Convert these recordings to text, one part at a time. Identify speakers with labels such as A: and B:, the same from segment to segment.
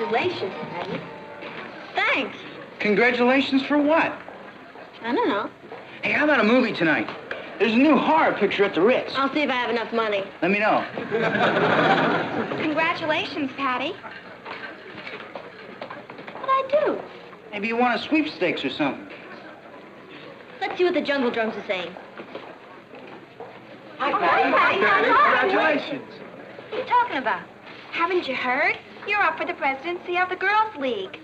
A: Congratulations, Patty. Thanks.
B: Congratulations for what?
A: I don't know.
B: Hey, how about a movie tonight? There's a new horror picture at the Ritz.
A: I'll see if I have enough money.
B: Let me know.
A: Congratulations, Patty. What'd I do?
B: Maybe you want a sweepstakes or something.
A: Let's see what the jungle drums are saying.
B: Hi, Patty. Congratulations.
A: What are you talking about? Haven't you heard? You're up for the presidency of the Girls' League.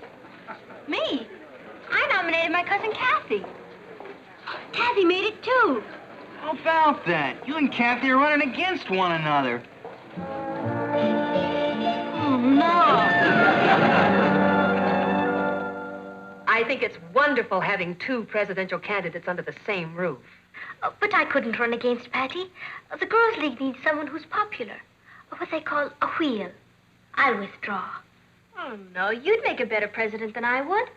A: Me? I nominated my cousin Cathy. Cathy made it, too.
B: How about that? You and Cathy are running against one another.
A: Oh, no.
C: I think it's wonderful having two presidential candidates under the same roof.
D: Oh, but I couldn't run against Patty. The Girls' League needs someone who's popular. What they call a wheel. I'll withdraw.
A: Oh, no, you'd make a better president than I would.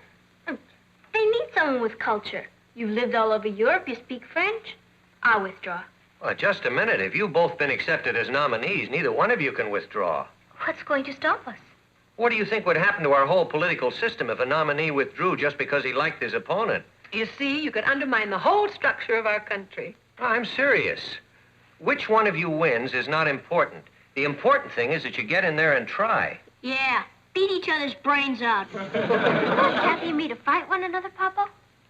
A: They need someone with culture. You've lived all over Europe, you speak French. I'll withdraw.
E: Well, just a minute. If you've both been accepted as nominees, neither one of you can withdraw.
D: What's going to stop us?
E: What do you think would happen to our whole political system if a nominee withdrew just because he liked his opponent?
C: You see, you could undermine the whole structure of our country.
E: I'm serious. Which one of you wins is not important. The important thing is that you get in there and try.
A: Yeah, beat each other's brains out.
D: Want Cathy and me to fight one another, Papa?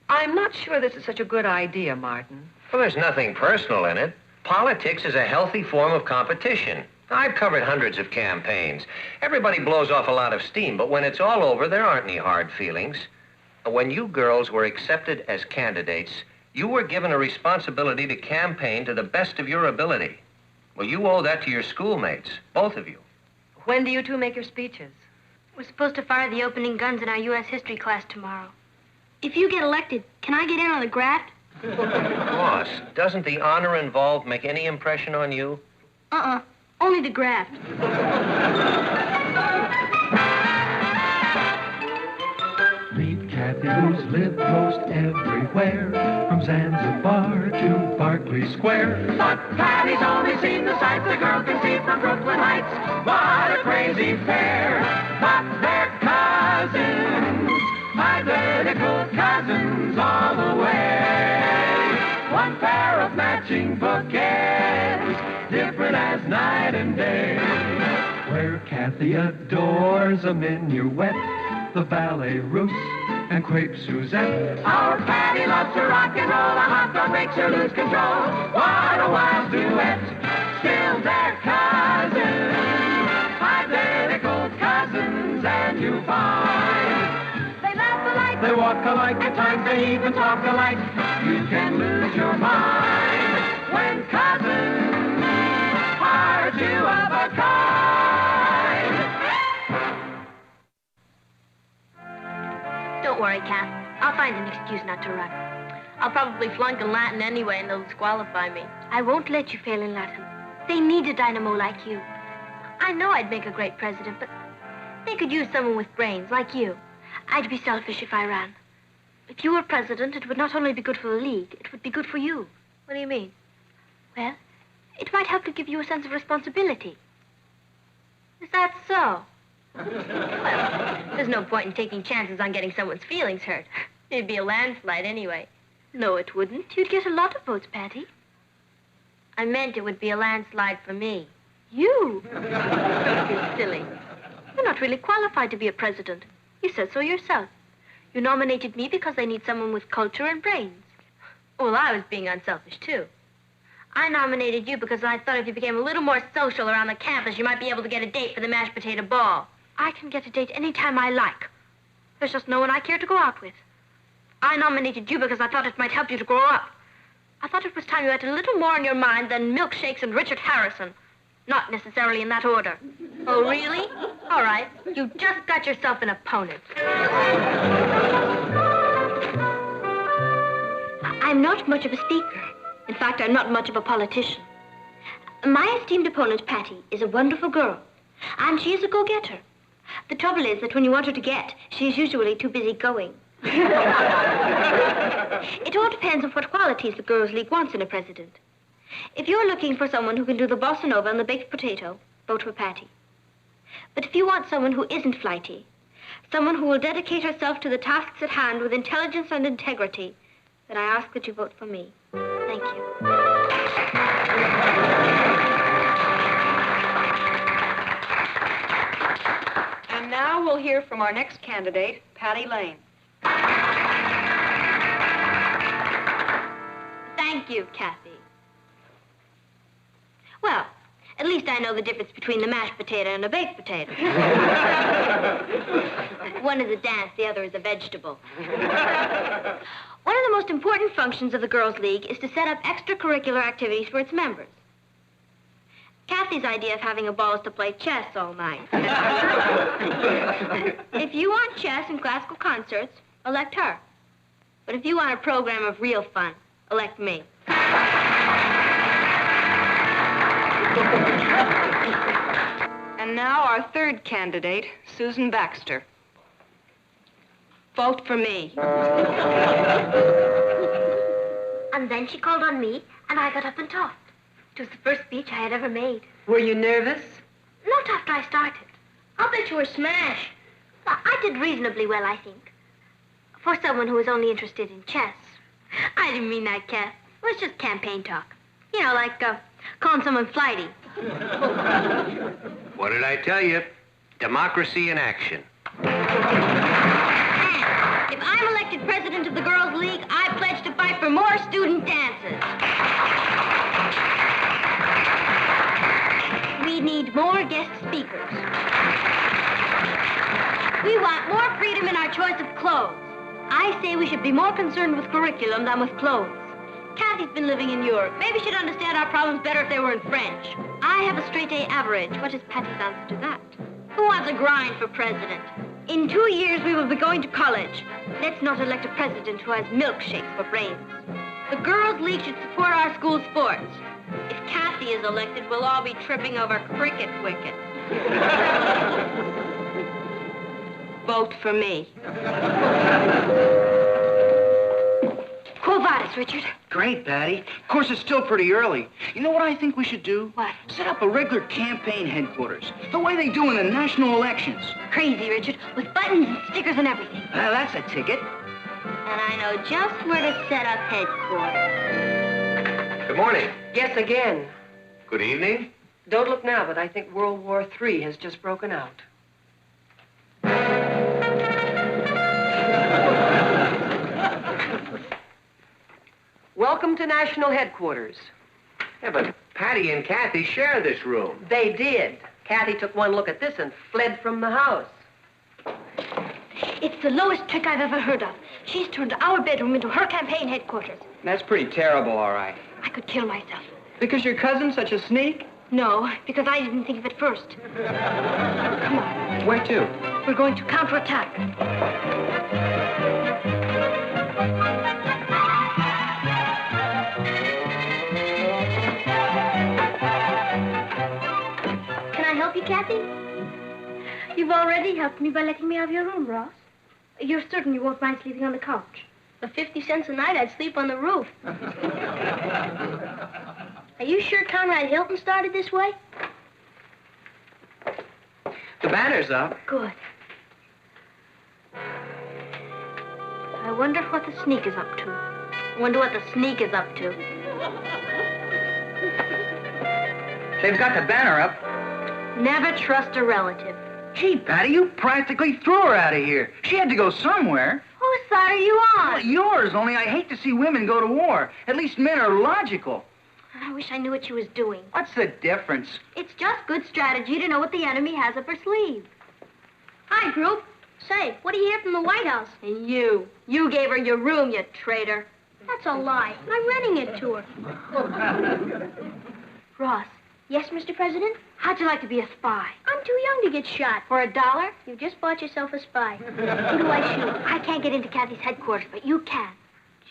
C: I'm not sure this is such a good idea, Martin.
E: Well, there's nothing personal in it. Politics is a healthy form of competition. I've covered hundreds of campaigns. Everybody blows off a lot of steam, but when it's all over, there aren't any hard feelings. When you girls were accepted as candidates, you were given a responsibility to campaign to the best of your ability. Well, you owe that to your schoolmates, both of you.
C: When do you two make your speeches?
D: We're supposed to fire the opening guns in our U.S. history class tomorrow.
A: If you get elected, can I get in on the graft?
E: Boss, doesn't the honor involved make any impression on you?
A: Only the graft.
F: Meet Cathy, who's lived most everywhere, from Zanzibar to Berkeley Square. But Patty's only seen the sights a girl can see from Brooklyn Heights. What a crazy pair! But they're cousins, identical cousins all the way. One pair of matching bouquets, different as night and day. Where Cathy adores a minuet, the ballet russe, and crepe Suzette. Our Patty loves to rock and roll, a hot dog makes her lose control. What a wild duet, still they're cousins, identical cousins, and you find they laugh alike, they walk alike, at times they even talk alike. You can lose your mind when cousins are two of a kind.
D: Don't worry, Kath. I'll find an excuse not to run.
A: I'll probably flunk in Latin anyway, and they'll disqualify me.
D: I won't let you fail in Latin. They need a dynamo like you. I know I'd make a great president, but they could use someone with brains like you. I'd be selfish if I ran. If you were president, it would not only be good for the League, it would be good for you.
A: What do you mean?
D: Well, it might help to give you a sense of responsibility.
A: Is that so? Well, there's no point in taking chances on getting someone's feelings hurt. It'd be a landslide anyway.
D: No, it wouldn't. You'd get a lot of votes, Patty.
A: I meant it would be a landslide for me.
D: You?
A: Don't be silly.
D: You're not really qualified to be a president. You said so yourself. You nominated me because they need someone with culture and brains.
A: Well, I was being unselfish, too. I nominated you because I thought if you became a little more social around the campus, you might be able to get a date for the mashed potato ball.
D: I can get a date any time I like. There's just no one I care to go out with.
A: I nominated you because I thought it might help you to grow up. I thought it was time you had a little more on your mind than milkshakes and Richard Harrison. Not necessarily in that order. Oh, really? All right. You just got yourself an opponent.
D: I'm not much of a speaker. In fact, I'm not much of a politician. My esteemed opponent, Patty, is a wonderful girl, and she is a go-getter. The trouble is that when you want her to get, she's usually too busy going. It all depends on what qualities the Girls' League wants in a president. If you're looking for someone who can do the bossa nova and the baked potato, vote for Patty. But if you want someone who isn't flighty, someone who will dedicate herself to the tasks at hand with intelligence and integrity, then I ask that you vote for me. Thank you.
C: And now we'll hear from our next candidate, Patty Lane.
D: Thank you, Cathy. Well, at least I know the difference between the mashed potato and a baked potato. One is a dance, the other is a vegetable. One of the most important functions of the Girls' League is to set up extracurricular activities for its members. Cathy's idea of having a ball is to play chess all night. If you want chess and classical concerts, elect her. But if you want a program of real fun, elect me.
C: And now our third candidate, Susan Baxter. Vote for me.
D: And then she called on me, and I got up and talked. It was the first speech I had ever made.
C: Were you nervous?
D: Not after I started.
A: I'll bet you were smashed.
D: Well, I did reasonably well, I think. For someone who was only interested in chess. I didn't mean that, Kath. It was just campaign talk. You know, like calling someone flighty.
E: What did I tell you? Democracy in action.
D: And if I'm elected president of the Girls' League, I pledge to fight for more student dances. We need more guest speakers. We want more freedom in our choice of clothes. I say we should be more concerned with curriculum than with clothes. Cathy's been living in Europe. Maybe she'd understand our problems better if they were in French. I have a straight-A average. What is Patty's answer to that? Who wants a grind for president? In 2 years, we will be going to college. Let's not elect a president who has milkshakes for brains. The Girls' League should support our school sports. If Cathy is elected, we'll all be tripping over cricket wickets. Vote for me. Quo vadis, Richard?
B: Great, Patty. Of course, it's still pretty early. You know what I think we should do?
D: What?
B: Set up a regular campaign headquarters, the way they do in the national elections.
D: Crazy, Richard, with buttons and stickers and everything.
B: That's a ticket.
D: And I know just where to set up headquarters.
E: Good morning.
C: Yes, again.
E: Good evening.
C: Don't look now, but I think World War III has just broken out. Welcome to National Headquarters.
E: Yeah, but Patty and Cathy share this room.
C: They did. Cathy took one look at this and fled from the house.
D: It's the lowest trick I've ever heard of. She's turned our bedroom into her campaign headquarters.
B: That's pretty terrible, all right.
D: I could kill myself.
B: Because your cousin's such a sneak?
D: No, because I didn't think of it first. Come on.
B: Where to?
D: We're going to counterattack. Can I help you, Cathy? You've already helped me by letting me have your room, Ross. You're certain you won't mind sleeping on the couch?
A: For 50 cents a night, I'd sleep on the roof. Are you sure Conrad Hilton started this way?
B: The banner's up.
D: Good. I wonder what the sneak is up to.
A: I wonder what the sneak is up to.
B: They've got the banner up.
A: Never trust a relative.
B: Gee, Patty, you practically threw her out of here. She had to go somewhere.
A: Whose side are you
B: Well,
A: on?
B: yours, only I hate to see women go to war. At least men are logical.
D: I wish I knew what she was doing.
B: What's the difference?
D: It's just good strategy to know what the enemy has up her sleeve.
A: Hi, group. Say, what do you hear from the White House?
D: And you gave her your room, you traitor.
A: That's a lie. I'm renting it to her.
D: Ross,
A: Yes, Mr. President?
D: how'd you like to be a spy?
A: I'm too young to get shot.
D: For $1?
A: You just bought yourself a spy. Who do I shoot?
D: I can't get into Cathy's headquarters, but you can.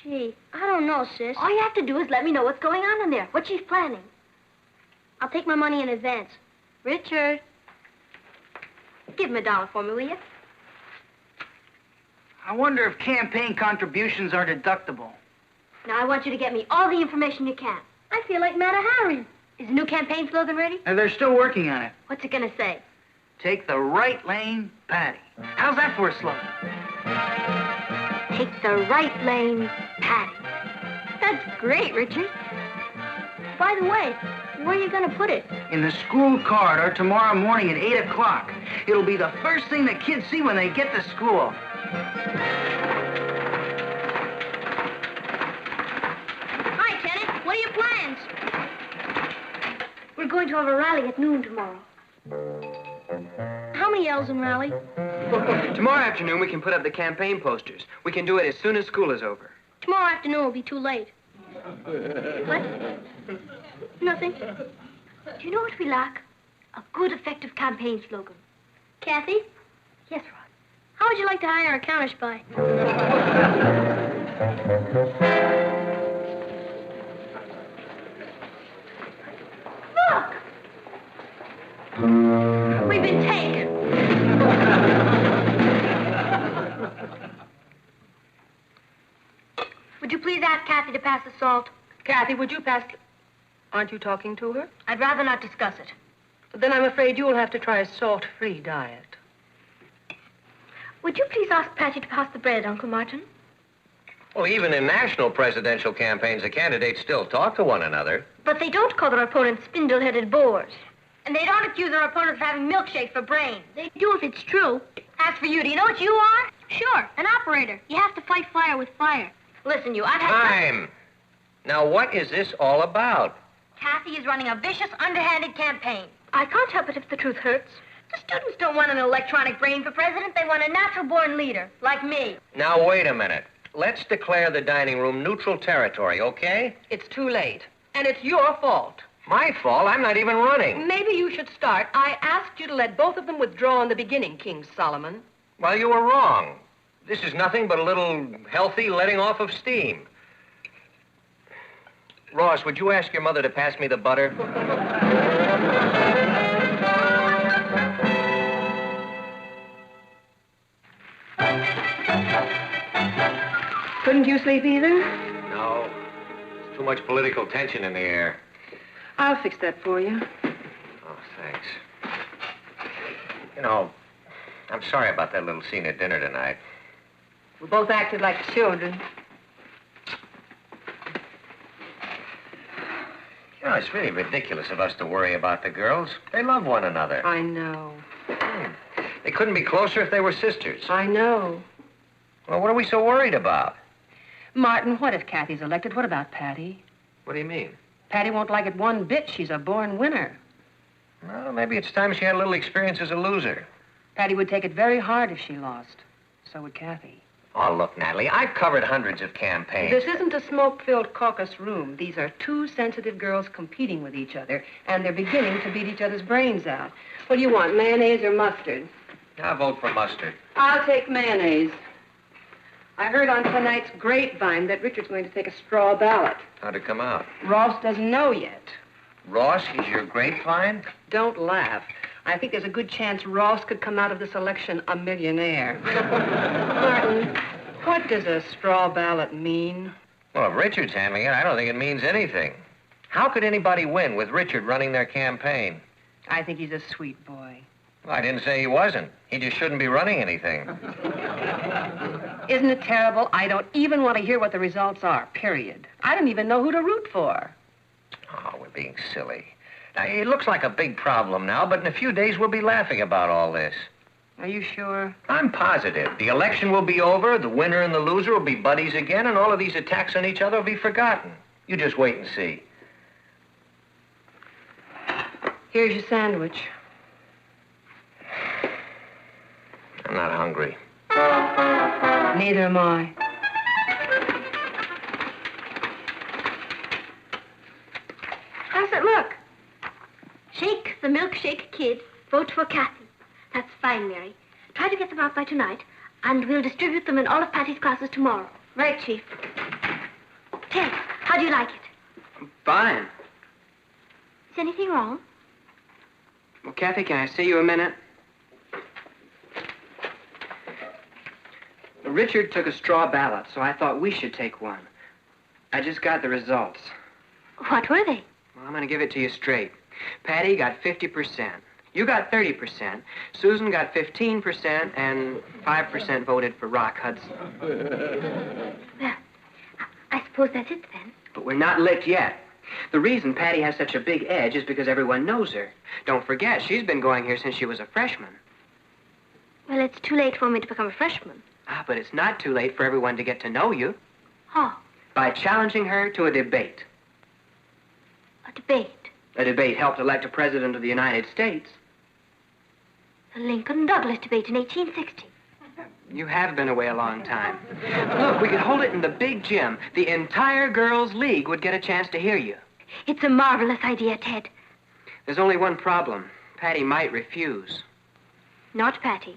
A: Gee, I don't know, sis.
D: All you have to do is let me know what's going on in there, what she's planning.
A: I'll take my money in advance.
D: Richard, give him $1 for me, will you?
B: I wonder if campaign contributions are deductible.
D: Now, I want you to get me all the information you can.
A: I feel like Mata Hari.
D: Is the new campaign slogan ready?
B: And they're still working on it.
D: What's it gonna say?
B: Take the right lane, Patty. How's that for a slogan?
D: Take the right lane, Patty. That's great, Richard. By the way, where are you going to put it?
B: In the school corridor tomorrow morning at 8 o'clock. It'll be the first thing the kids see when they get to school.
D: Hi, Teddy. What are your plans? We're going to have a rally at noon tomorrow. How many L's in rally?
G: Tomorrow afternoon, we can put up the campaign posters. We can do it as soon as school is over.
D: Tomorrow afternoon will be too late. What? Nothing. Do you know what we lack? A good, effective campaign slogan. Cathy? Yes, Rod. How would you like to hire a counter spy? Look! We've been taken. Would you please ask Cathy to pass the salt?
C: Cathy, would you pass... Aren't you talking to her?
D: I'd rather not discuss it.
C: Then I'm afraid you'll have to try a salt-free diet.
D: Would you please ask Patty to pass the bread, Uncle Martin?
E: Well, even in national presidential campaigns, the candidates still talk to one another.
D: But they don't call their opponents spindle-headed bores. And they don't accuse their opponents of having milkshake for brains. They do if it's true. As for you, do you know what you are? Sure, an operator. You have to fight fire with fire. Listen, you, I've had...
E: Time! Now, what is this all about?
D: Cathy is running a vicious, underhanded campaign. I can't help it if the truth hurts. The students don't want an electronic brain for president. They want a natural-born leader, like me.
E: Now, wait a minute. Let's declare the dining room neutral territory, okay?
C: It's too late. And it's your fault.
E: My fault? I'm not even running.
C: Maybe you should start. I asked you to let both of them withdraw in the beginning, King Solomon.
E: Well, you were wrong. This is nothing but a little healthy letting off of steam. Ross, would you ask your mother to pass me the butter?
C: Couldn't you sleep either?
E: No. There's too much political tension in the air.
C: I'll fix that for you.
E: Oh, thanks. You know, I'm sorry about that little scene at dinner tonight.
C: We both acted like children.
E: You know, it's really ridiculous of us to worry about the girls. They love one another.
C: I know.
E: They couldn't be closer if they were sisters.
C: I know.
E: Well, what are we so worried about?
C: Martin, what if Cathy's elected? What about Patty?
E: What do you mean?
C: Patty won't like it one bit. She's a born winner.
E: Well, maybe it's time she had a little experience as a loser.
C: Patty would take it very hard if she lost. So would Cathy.
E: Oh, look, Natalie, I've covered hundreds of campaigns.
C: This isn't a smoke-filled caucus room. These are two sensitive girls competing with each other, and they're beginning to beat each other's brains out. What do you want, mayonnaise or mustard?
E: I'll vote for mustard.
C: I'll take mayonnaise. I heard on tonight's grapevine that Richard's going to take a straw ballot.
E: How'd it come out?
C: Ross doesn't know yet.
E: Ross, he's your grapevine?
C: Don't laugh. I think there's a good chance Ross could come out of this election a millionaire. Martin, what does a straw ballot mean?
E: Well, if Richard's handling it, I don't think it means anything. How could anybody win with Richard running their campaign?
C: I think he's a sweet boy.
E: Well, I didn't say he wasn't. He just shouldn't be running anything.
C: Isn't it terrible? I don't even want to hear what the results are, period. I don't even know who to root for.
E: Oh, we're being silly. Now, it looks like a big problem now, but in a few days we'll be laughing about all this.
C: Are you sure?
E: I'm positive. The election will be over, the winner and the loser will be buddies again, and all of these attacks on each other will be forgotten. You just wait and see.
C: Here's your sandwich.
E: I'm not hungry.
C: Neither am I.
D: How's it look? Shake the milkshake kid. Vote for Cathy. That's fine, Mary. Try to get them out by tonight, and we'll distribute them in all of Patty's classes tomorrow. Right, Chief? Ted, how do you like it?
G: Fine.
D: Is anything wrong?
G: Well, Cathy, can I see you a minute? Richard took a straw ballot, so I thought we should take one. I just got the results.
D: What were they?
G: Well, I'm going to give it to you straight. Patty got 50%. You got 30%, Susan got 15%, and 5% voted for Rock Hudson.
D: Well, I suppose that's it then.
G: But we're not licked yet. The reason Patty has such a big edge is because everyone knows her. Don't forget, she's been going here since she was a freshman.
D: Well, it's too late for me to become a freshman.
G: Ah, but it's not too late for everyone to get to know you.
D: How?
G: By challenging her to a debate.
D: A debate.
G: A debate helped elect a president of the United States.
D: The Lincoln-Douglas debate in 1860.
G: You have been away a long time. Look, we could hold it in the big gym. The entire girls' league would get a chance to hear you.
D: It's a marvelous idea, Ted.
G: There's only one problem. Patty might refuse.
D: Not Patty.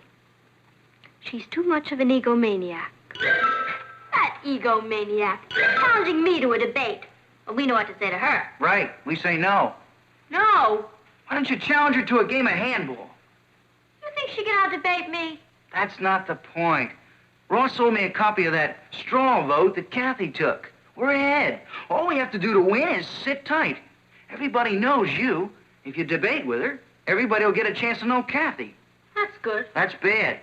D: She's too much of an egomaniac. That egomaniac. Challenging me to a debate. Well, we know what to say to her.
B: Right. We say no.
D: No.
B: Why don't you challenge her to a game of handball?
D: You think she can out-debate me?
B: That's not the point. Ross sold me a copy of that straw vote that Cathy took. We're ahead. All we have to do to win is sit tight. Everybody knows you. If you debate with her, everybody will get a chance to know Cathy.
D: That's good.
B: That's bad.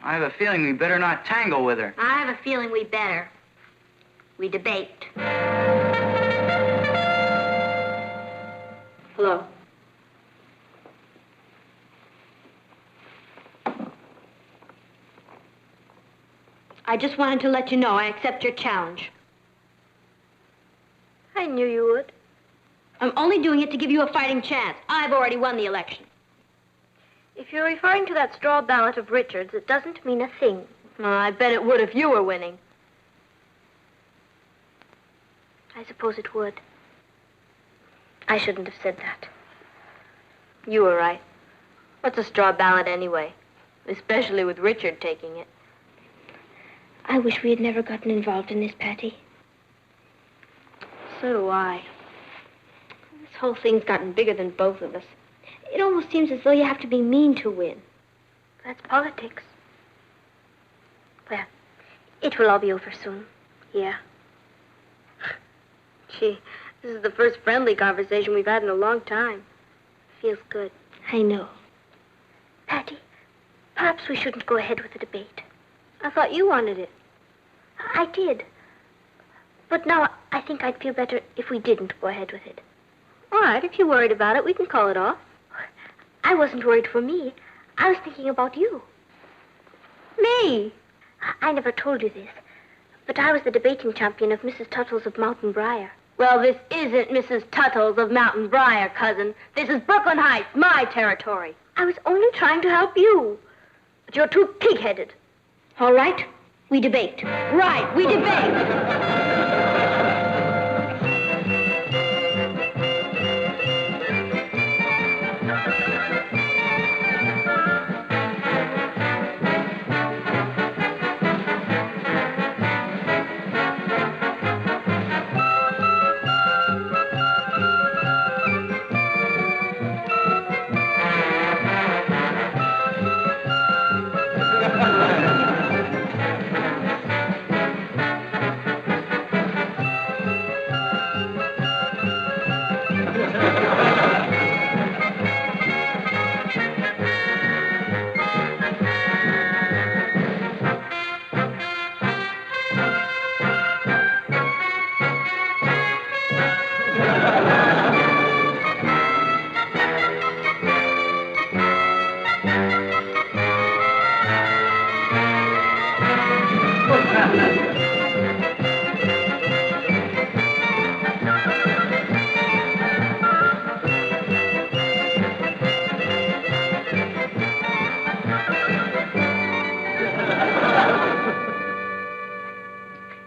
B: I have a feeling we better not tangle with her.
D: I have a feeling we better. We debate. Hello. I just wanted to let you know I accept your challenge. I knew you would. I'm only doing it to give you a fighting chance. I've already won the election. If you're referring to that straw ballot of Richard's, it doesn't mean a thing. I bet it would if you were winning. I suppose it would. I shouldn't have said that. You were right. What's a straw ballot anyway? Especially with Richard taking it. I wish we had never gotten involved in this, Patty. So do I. This whole thing's gotten bigger than both of us. It almost seems as though you have to be mean to win. That's politics. Well, it will all be over soon. Yeah. Gee, this is the first friendly conversation we've had in a long time. Feels good. I know. Patty, perhaps we shouldn't go ahead with the debate. I thought you wanted it. I did. But now I think I'd feel better if we didn't go ahead with it. All right, if you're worried about it, we can call it off. I wasn't worried for me. I was thinking about you. Me? I never told you this, but I was the debating champion of Mrs. Tuttle's of Mountain Briar. Well, this isn't Mrs. Tuttle's of Mountain Briar, cousin. This is Brooklyn Heights, my territory. I was only trying to help you. But you're too pig-headed. All right, we debate. Right, we debate.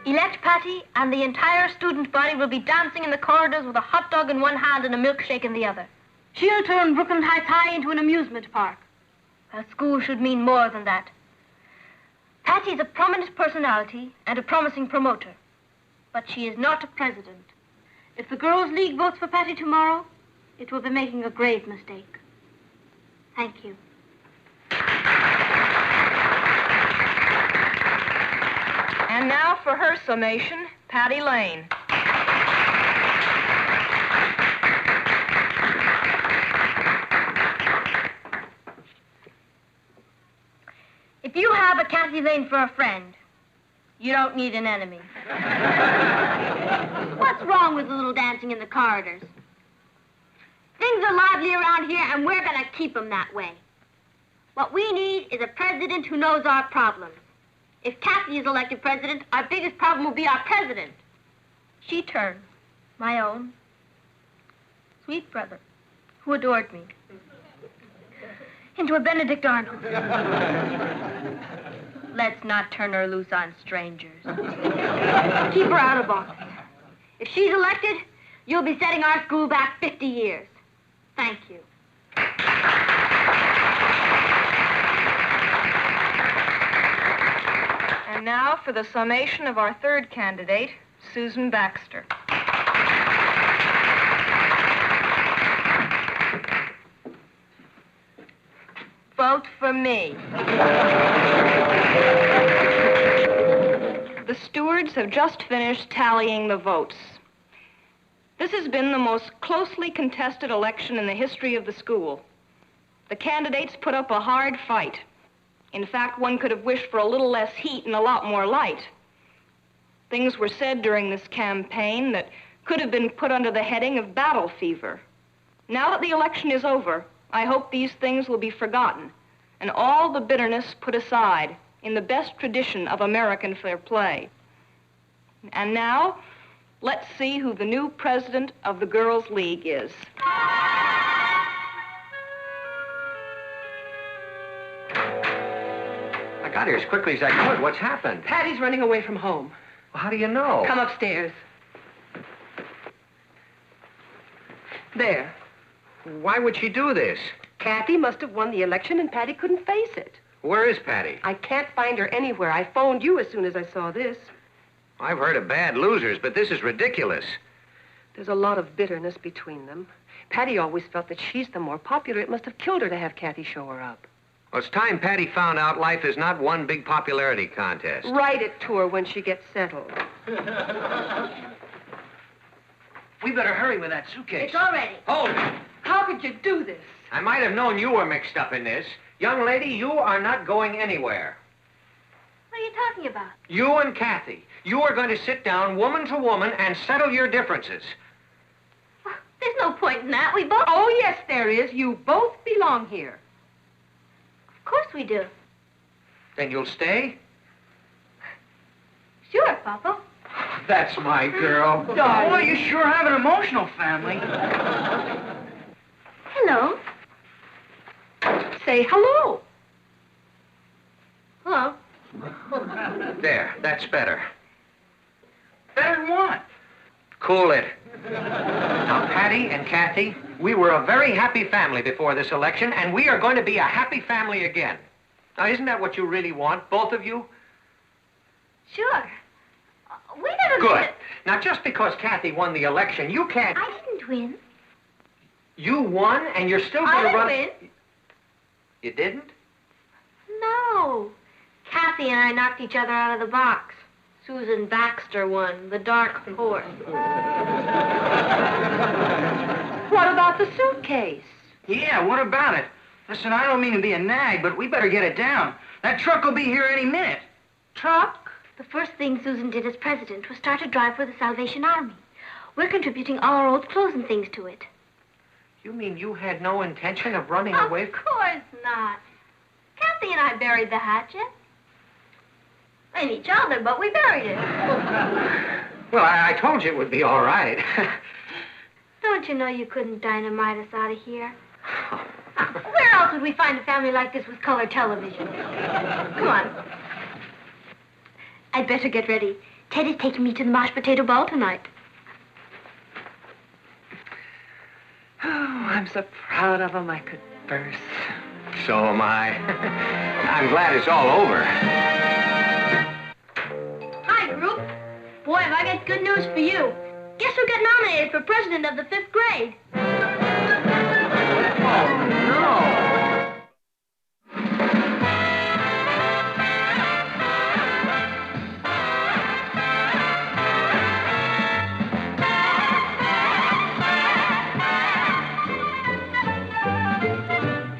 D: Elect Patty, and the entire student body will be dancing in the corridors with a hot dog in one hand and a milkshake in the other. She'll turn Brooklyn Heights High into an amusement park. Well, school should mean more than that. Patty's a prominent personality and a promising promoter, but she is not a president. If the Girls' League votes for Patty tomorrow, it will be making a grave mistake. Thank you.
C: And now for her summation, Patty Lane.
A: If you have a Cathy Lane for a friend, you don't need an enemy. What's wrong with a little dancing in the corridors? Things are lively around here, and we're going to keep them that way. What we need is a president who knows our problems. If Cathy is elected president, our biggest problem will be our president. She turned my own sweet brother, who adored me, into a Benedict Arnold. Let's not turn her loose on strangers. Keep her out of office. If she's elected, you'll be setting our school back 50 years. Thank you.
C: And now for the summation of our third candidate, Susan Baxter. Vote for me. The stewards have just finished tallying the votes. This has been the most closely contested election in the history of the school. The candidates put up a hard fight. In fact, one could have wished for a little less heat and a lot more light. Things were said during this campaign that could have been put under the heading of battle fever. Now that the election is over, I hope these things will be forgotten and all the bitterness put aside in the best tradition of American fair play. And now, let's see who the new president of the Girls' League is.
E: I got here as quickly as I could. What's happened?
C: Patty's running away from home.
E: Well, how do you know?
C: Come upstairs. There.
E: Why would she do this?
C: Cathy must have won the election and Patty couldn't face it.
E: Where is Patty?
C: I can't find her anywhere. I phoned you as soon as I saw this.
E: I've heard of bad losers, but this is ridiculous.
C: There's a lot of bitterness between them. Patty always felt that she's the more popular. It must have killed her to have Cathy show her up.
E: Well, it's time Patty found out life is not one big popularity contest.
C: Write it to her when she gets settled.
B: We better hurry with that suitcase.
A: It's all ready.
E: Hold it.
C: How could you do this?
E: I might have known you were mixed up in this. Young lady, you are not going anywhere.
A: What are you talking about?
E: You and Cathy, you are going to sit down woman to woman and settle your differences.
A: Well, there's no point in that. We both...
C: Oh, yes, there is. You both belong here.
A: Of course we do.
E: Then you'll stay?
A: Sure, Papa.
E: That's my girl.
B: Boy, you sure have an emotional family.
A: Hello.
C: Say hello.
A: Hello.
E: There, that's better.
B: Better than what?
E: Cool it. Now, Patty and Cathy, we were a very happy family before this election, and we are going to be a happy family again. Now, isn't that what you really want, both of you?
A: Sure. We never...
E: Good. Now, just because Cathy won the election, you can't...
A: I didn't win.
E: You won, and you're still
A: I
E: going to
A: didn't
E: run...
A: win.
E: You didn't?
A: No. Cathy and I knocked each other out of the box. Susan Baxter won, the dark horse.
C: What about the suitcase?
B: Yeah, what about it? Listen, I don't mean to be a nag, but we better get it down. That truck will be here any minute.
C: Truck?
A: The first thing Susan did as president was start a drive for the Salvation Army. We're contributing all our old clothes and things to it.
E: You mean you had no intention of running away?
A: Of course not. Cathy and I buried the hatchet. And each other, but we buried it.
E: Well, I told you it would be all right.
A: Don't you know you couldn't dynamite us out of here? Where else would we find a family like this with color television? Come on. I'd better get ready. Ted is taking me to the mashed potato ball tonight.
C: Oh, I'm so proud of him I could burst.
E: So am I. I'm glad it's all over.
A: Hi, group. Boy, have I got good news for you. Guess who got nominated for president of the 5th grade?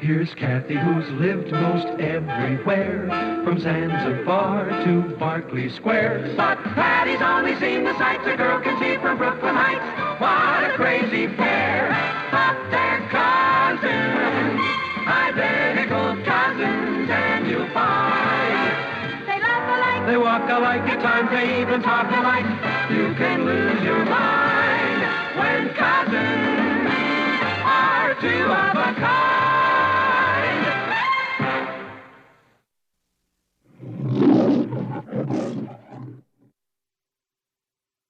F: Here's There's Cathy, who's lived most everywhere, from Zanzibar to Berkeley Square. But Patty's only seen the sights a girl can see from Brooklyn Heights. What a crazy pair! But they're cousins, identical cousins, and you'll find
A: They laugh alike.
F: they walk alike, at times they even talk alike. You can lose your mind when cousins are two of a kind.